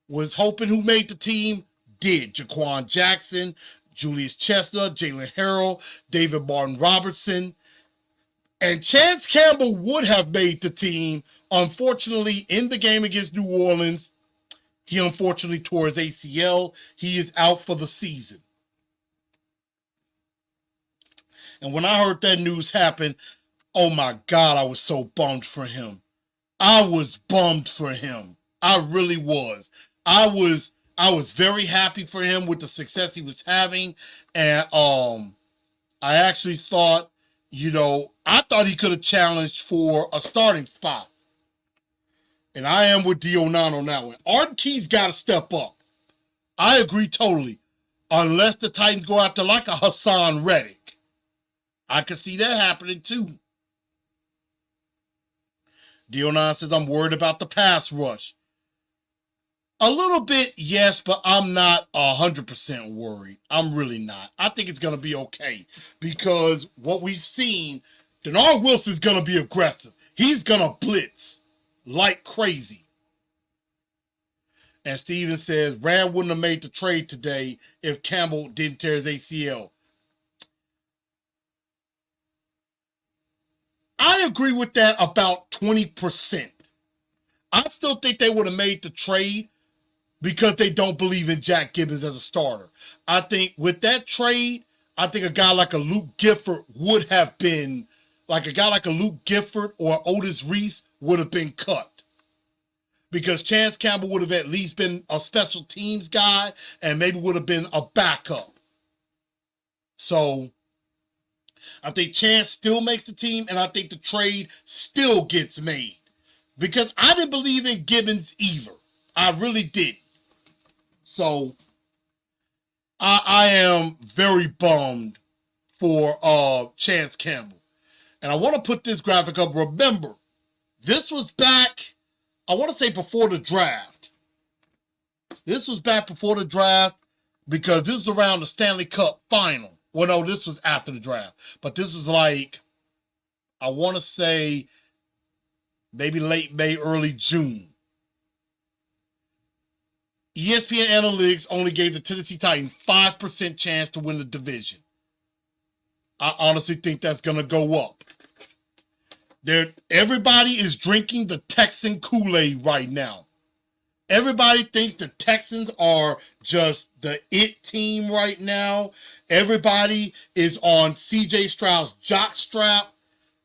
Speaker 1: was hoping who made the team did. Jaquan Jackson, Julius Chestnut, Jalen Harrell, David Martin Robertson. And Chance Campbell would have made the team. Unfortunately, in the game against New Orleans, he unfortunately tore his ACL. He is out for the season. And when I heard that news happen, oh my God, I was so bummed for him. I was bummed for him. I really was. I was very happy for him with the success he was having. And I actually thought, I thought he could have challenged for a starting spot. And I am with D09 on that one. Arden Key's got to step up. I agree totally. Unless the Titans go after like a Hassan Reddick. I could see that happening too. D09 says, I'm worried about the pass rush. A little bit, yes, but I'm not 100% worried. I'm really not. I think it's going to be okay because what we've seen, Denard Wilson's going to be aggressive. He's going to blitz like crazy. And Steven says, Rand wouldn't have made the trade today if Campbell didn't tear his ACL. I agree with that about 20%. I still think they would have made the trade because they don't believe in Jack Gibbons as a starter. I think with that trade, I think a guy like a Luke Gifford would have been, like a guy like a Luke Gifford or Otis Reese would have been cut. Because Chance Campbell would have at least been a special teams guy and maybe would have been a backup. So I think Chance still makes the team, and I think the trade still gets made. Because I didn't believe in Gibbons either. I really didn't. So I am very bummed for Chance Campbell. And I want to put this graphic up. Remember, this was back, I want to say before the draft. This was back before the draft because this is around the Stanley Cup final. Well, no, this was after the draft. But this is like, I want to say maybe late May, early June. ESPN Analytics only gave the Tennessee Titans 5% chance to win the division. I honestly think that's going to go up. Everybody is drinking the Texan Kool-Aid right now. Everybody thinks the Texans are just the it team right now. Everybody is on C.J. Stroud's jockstrap.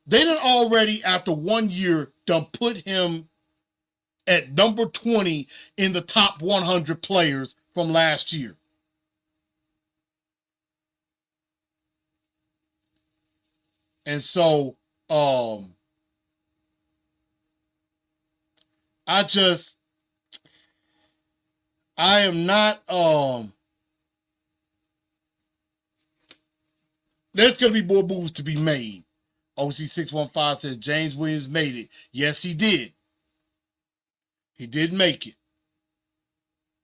Speaker 1: They done already, after 1 year, done put him at number 20 in the top 100 players from last year. And so, I am not, there's going to be more moves to be made. OC615 says James Williams made it. Yes, he did. He did make it.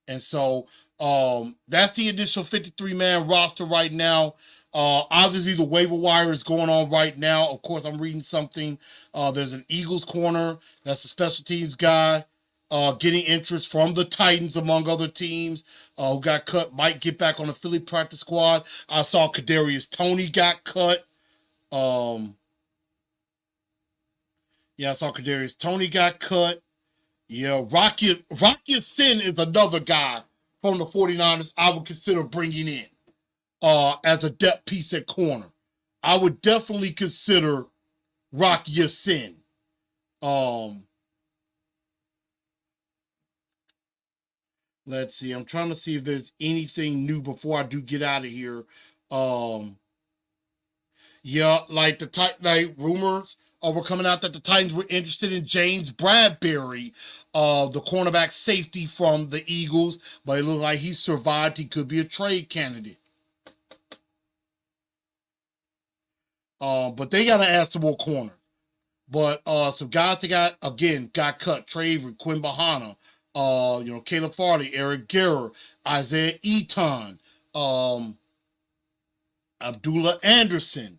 Speaker 1: And so that's the initial 53-man roster right now. Obviously, the waiver wire is going on right now. Of course, I'm reading something. There's an Eagles corner. That's a special teams guy getting interest from the Titans, among other teams who got cut. Might get back on the Philly practice squad. I saw Kadarius Toney got cut. Yeah, I saw Kadarius Toney got cut. Yeah, Rocky Sin is another guy from the 49ers I would consider bringing in as a depth piece at corner. I would definitely consider Rocky Sin. Let's see. I'm trying to see if there's anything new before I do get out of here. Yeah, like rumors were coming out that the Titans were interested in James Bradbury, the cornerback safety from the Eagles, but it looks like he survived. He could be a trade candidate. But they got to add some more corners. But some guys that got cut: Trey, Quinn Bahana, Caleb Farley, Eric Guerra, Isaiah Eaton, Abdullah Anderson,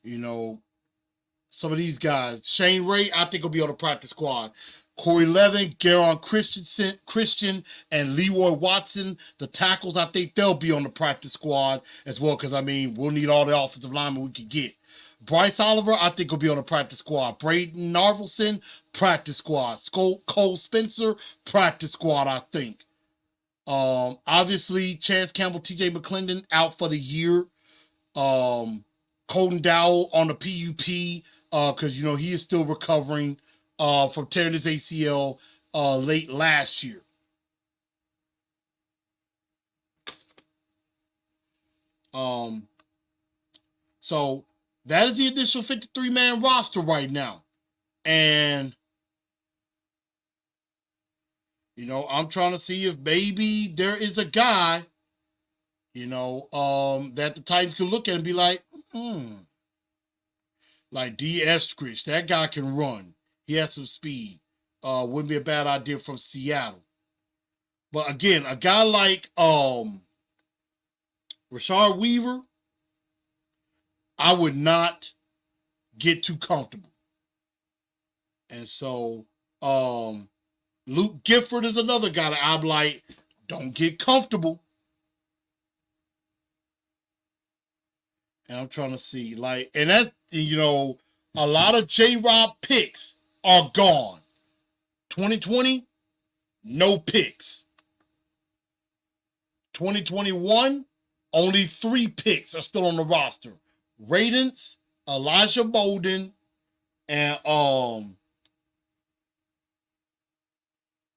Speaker 1: you know, some of these guys. Shane Ray, I think, will be on the practice squad. Corey Levin, Garon Christian, and Leroy Watson, the tackles, I think they'll be on the practice squad as well, because, we'll need all the offensive linemen we can get. Bryce Oliver, I think, will be on the practice squad. Braden Narvelson, practice squad. Cole Spencer, practice squad, I think. Obviously, Chance Campbell, TJ McClendon, out for the year. Colton Dowell on the PUP, because, he is still recovering from tearing his ACL late last year. So that is the initial 53-man roster right now. And, I'm trying to see if maybe there is a guy, that the Titans can look at and be like, like D. Eskridge. That guy can run. He has some speed. Wouldn't be a bad idea from Seattle. But again, a guy like Rashard Weaver, I would not get too comfortable. And so Luke Gifford is another guy that I'm like, don't get comfortable. And I'm trying to see, and that's, a lot of J-Rob picks are gone. 2020, no picks. 2021, only 3 picks are still on the roster. Radence, Elijah Bolden, and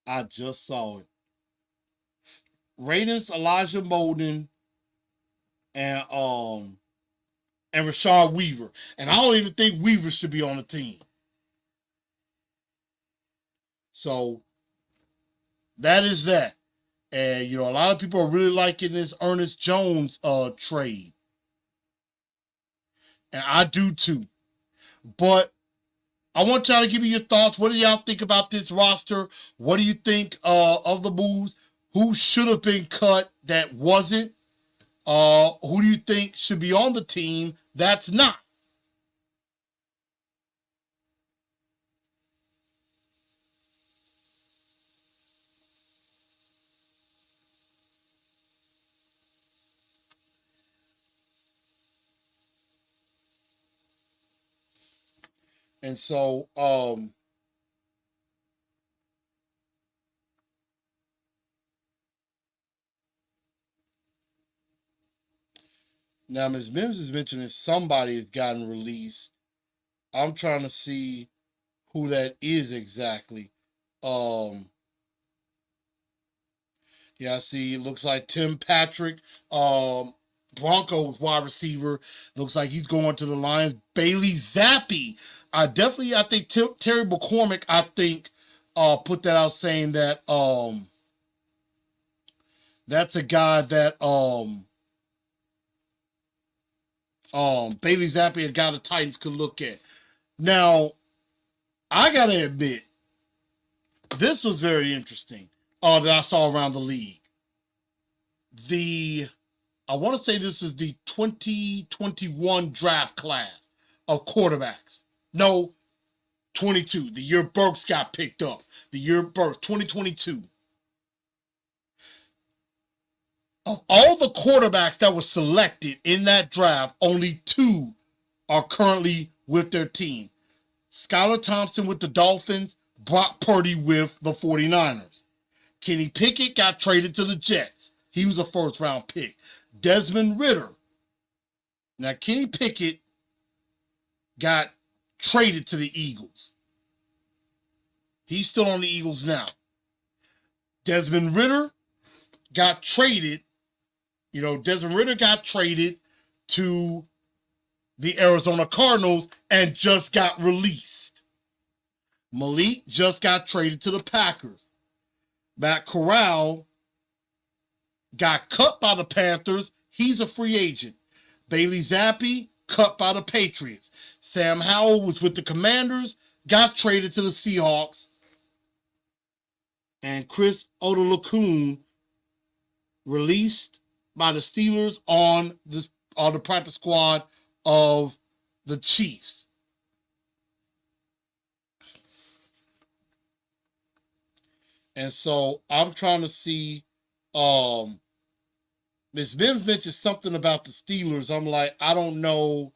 Speaker 1: I just saw it. Radence, Elijah Bolden, and Rashard Weaver. And I don't even think Weaver should be on the team. So that is that. And, a lot of people are really liking this Ernest Jones trade. And I do too. But I want y'all to give me your thoughts. What do y'all think about this roster? What do you think of the moves? Who should have been cut that wasn't? Who do you think should be on the team that's not? And so, now Ms. Mims is mentioning somebody has gotten released. I'm trying to see who that is exactly. Yeah, I see. It looks like Tim Patrick, Broncos wide receiver. Looks like he's going to the Lions. Bailey Zappi. I think Terry McCormick, put that out saying that that's a guy that Bailey Zappi, a guy the Titans could look at. Now, I gotta admit, this was very interesting that I saw around the league. I want to say this is the 2021 draft class of quarterbacks. No, 22. The year Burks got picked up. The year Burks, 2022. Of all the quarterbacks that were selected in that draft, only 2 are currently with their team. Skylar Thompson with the Dolphins, Brock Purdy with the 49ers. Kenny Pickett got traded to the Jets. He was a first-round pick. Desmond Ridder. Now, Kenny Pickett got traded to the Eagles. He's still on the Eagles now. Desmond Ridder got traded. Desmond Ridder got traded to the Arizona Cardinals and just got released. Malik just got traded to the Packers. Matt Corral got cut by the Panthers. He's a free agent. Bailey Zappi, cut by the Patriots. Sam Howell was with the Commanders, got traded to the Seahawks. And Chris Odolokun released by the Steelers on the practice squad of the Chiefs. And so I'm trying to see, Ms. Mims mentioned something about the Steelers. I'm like, I don't know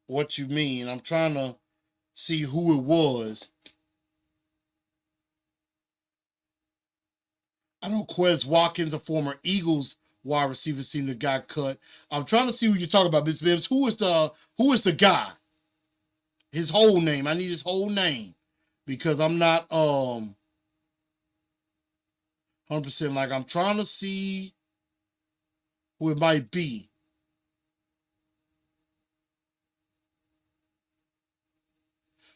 Speaker 1: what you mean. I'm trying to see who it was. I know Quez Watkins, a former Eagles wide receiver, seemed to got cut. I'm trying to see who you're talking about, Ms. Mims. Who is the guy? His whole name. I need his whole name because I'm not 100%. Like, I'm trying to see who it might be.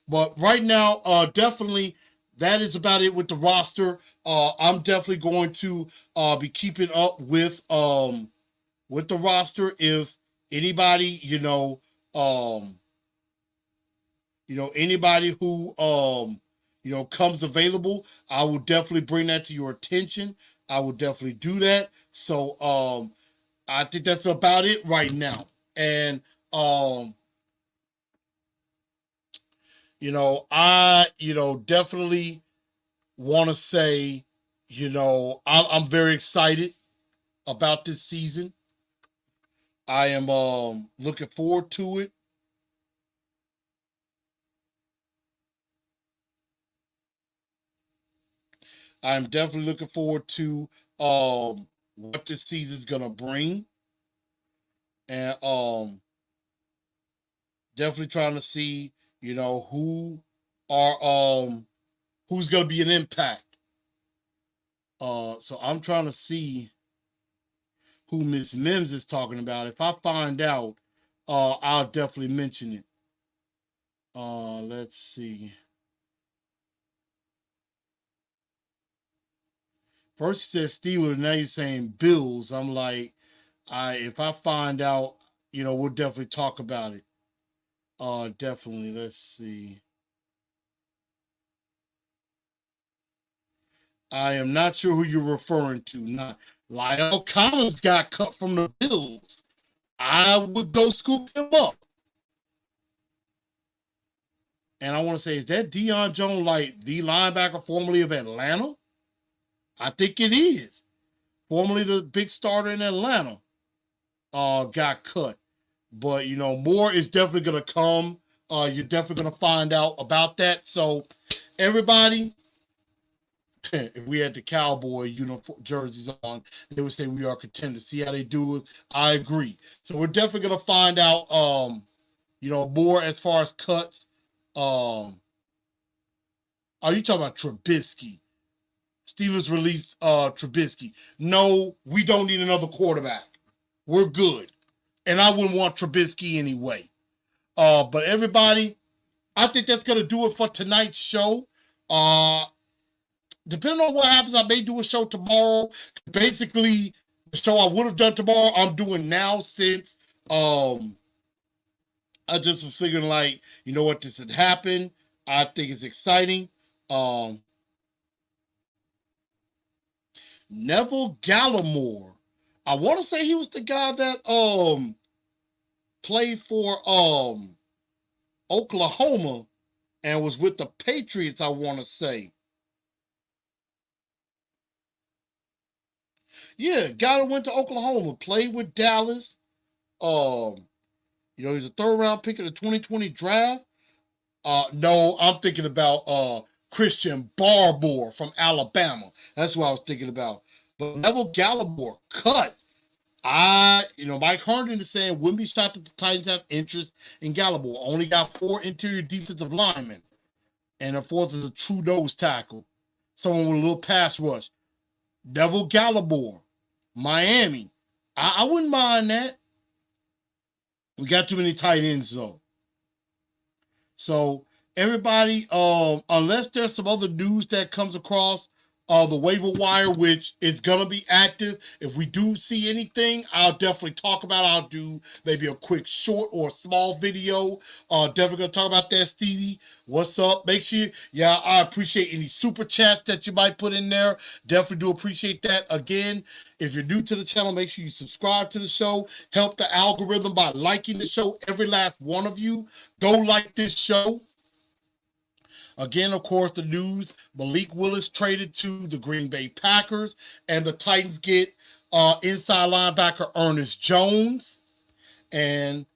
Speaker 1: But right now, definitely that is about it with the roster. I'm definitely going to be keeping up with the roster. If anybody, anybody who comes available, I will definitely bring that to your attention. I will definitely do that. So I think that's about it right now. And I definitely want to say, I'm very excited about this season. I am looking forward to it. I'm definitely looking forward to what this season is gonna bring, and definitely trying to see, who are who's gonna be an impact. So I'm trying to see who Miss Mims is talking about. If I find out, I'll definitely mention it. Let's see. First you said Steelers, now you're saying Bills. I'm like, if I find out, we'll definitely talk about it. Definitely. Let's see. I am not sure who you're referring to. Not Lyle Collins got cut from the Bills. I would go scoop him up. And I want to say, is that Deion Jones, like the linebacker formerly of Atlanta? I think it is. Formerly the big starter in Atlanta, got cut. But, more is definitely going to come. You're definitely going to find out about that. So, everybody, if we had the Cowboy uniform jerseys on, they would say we are contenders. See how they do it? I agree. So, we're definitely going to find out, more as far as cuts. Are you talking about Trubisky? Steelers released Trubisky. No, we don't need another quarterback. We're good. And I wouldn't want Trubisky anyway. But everybody, I think that's going to do it for tonight's show. Depending on what happens, I may do a show tomorrow. Basically, the show I would have done tomorrow, I'm doing now since I just was figuring like, what, this had happened. I think it's exciting. Neville Gallimore. I want to say he was the guy that played for Oklahoma and was with the Patriots, I want to say. Yeah, guy that went to Oklahoma, played with Dallas. He's a third round pick of the 2020 draft. No, I'm thinking about Christian Barmore from Alabama. That's what I was thinking about. But Neville Gallimore cut. Mike Herndon is saying wouldn't be shocked if the Titans have interest in Gallimore. Only got 4 interior defensive linemen. And the fourth is a true nose tackle. Someone with a little pass rush. Neville Gallimore. Miami. I wouldn't mind that. We got too many tight ends though. So everybody, unless there's some other news that comes across, the waiver wire, which is gonna be active. If we do see anything, I'll definitely talk about it. I'll do maybe a quick short or small video. Definitely gonna talk about that, Stevie. What's up? Make sure, yeah, I appreciate any super chats that you might put in there. Definitely do appreciate that. Again, if you're new to the channel, make sure you subscribe to the show. Help the algorithm by liking the show. Every last one of you, go like this show. Again, of course, the news, Malik Willis traded to the Green Bay Packers, and the Titans get inside linebacker Ernest Jones. And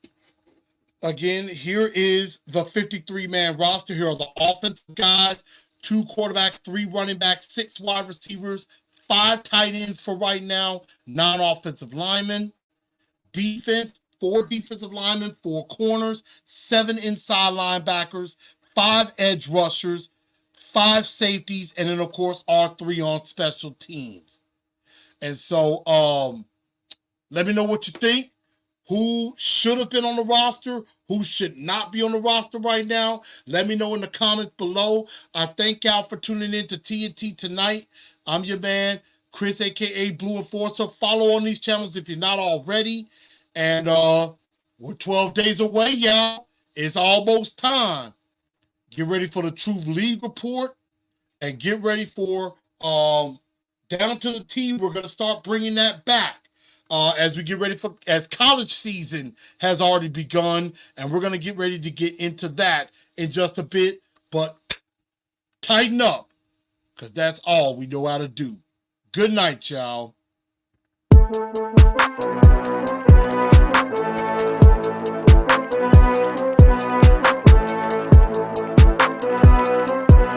Speaker 1: again, here is the 53-man roster. Here are the offensive guys, 2 quarterbacks, 3 running backs, 6 wide receivers, 5 tight ends for right now, 9 offensive linemen. Defense, 4 defensive linemen, 4 corners, 7 inside linebackers, 5 edge rushers, 5 safeties, and then of course R3 on special teams. And so let me know what you think. Who should have been on the roster? Who should not be on the roster right now? Let me know in the comments below. I thank y'all for tuning in to TNT tonight. I'm your man, Chris, aka Blue Enforcer. Follow on these channels if you're not already. And we're 12 days away, y'all. It's almost time. Get ready for the Truth League report, and get ready for Down to the T. We're gonna start bringing that back as we get ready for, as college season has already begun, and we're gonna get ready to get into that in just a bit. But tighten up, because that's all we know how to do. Good night, y'all.